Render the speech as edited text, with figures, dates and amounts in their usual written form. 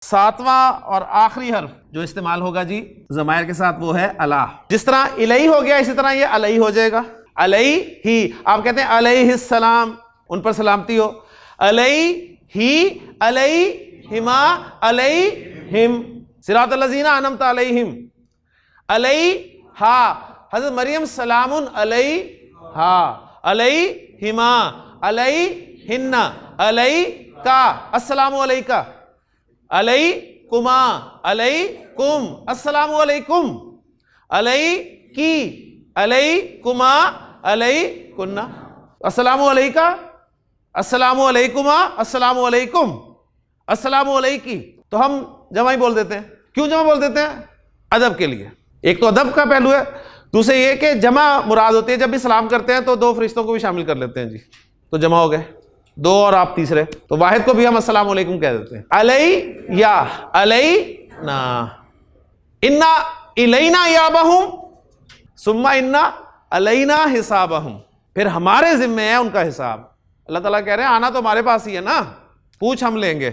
ساتواں اور آخری حرف جو استعمال ہوگا جی ضمائر کے ساتھ وہ ہے الا. جس طرح الی ہو گیا اسی طرح یہ علی ہو جائے گا. علی ہی آپ کہتے ہیں علیہ السلام ان پر سلامتی ہو. علی ہی علیہما علیہم صراط الذین انعمت علیہم. علیہا حضرت مریم سلام علیہا علیہما علیہن علیکا السلام علیکہ علیکما علیکم السلام علیکم علیکی علیکما علیکن السلام علیکہ السلام علیکما السلام علیکم السلام علیکی. تو ہم جمع ہی بول دیتے ہیں. کیوں جمع بول دیتے ہیں؟ ادب کے لیے. ایک تو ادب کا پہلو ہے, دوسرے یہ کہ جمع مراد ہوتی ہے جب بھی سلام کرتے ہیں تو دو فرشتوں کو بھی شامل کر لیتے ہیں جی, تو جمع ہو گئے دو اور آپ تیسرے, تو واحد کو بھی ہم السلام علیکم کہہ دیتے ہیں. علیہ علینا انا الینا ایابہم ثم انا علینا حسابہم. پھر ہمارے ذمے ہے ان کا حساب. اللہ تعالیٰ کہہ رہے ہیں آنا تو ہمارے پاس ہی ہے نا, پوچھ ہم لیں گے.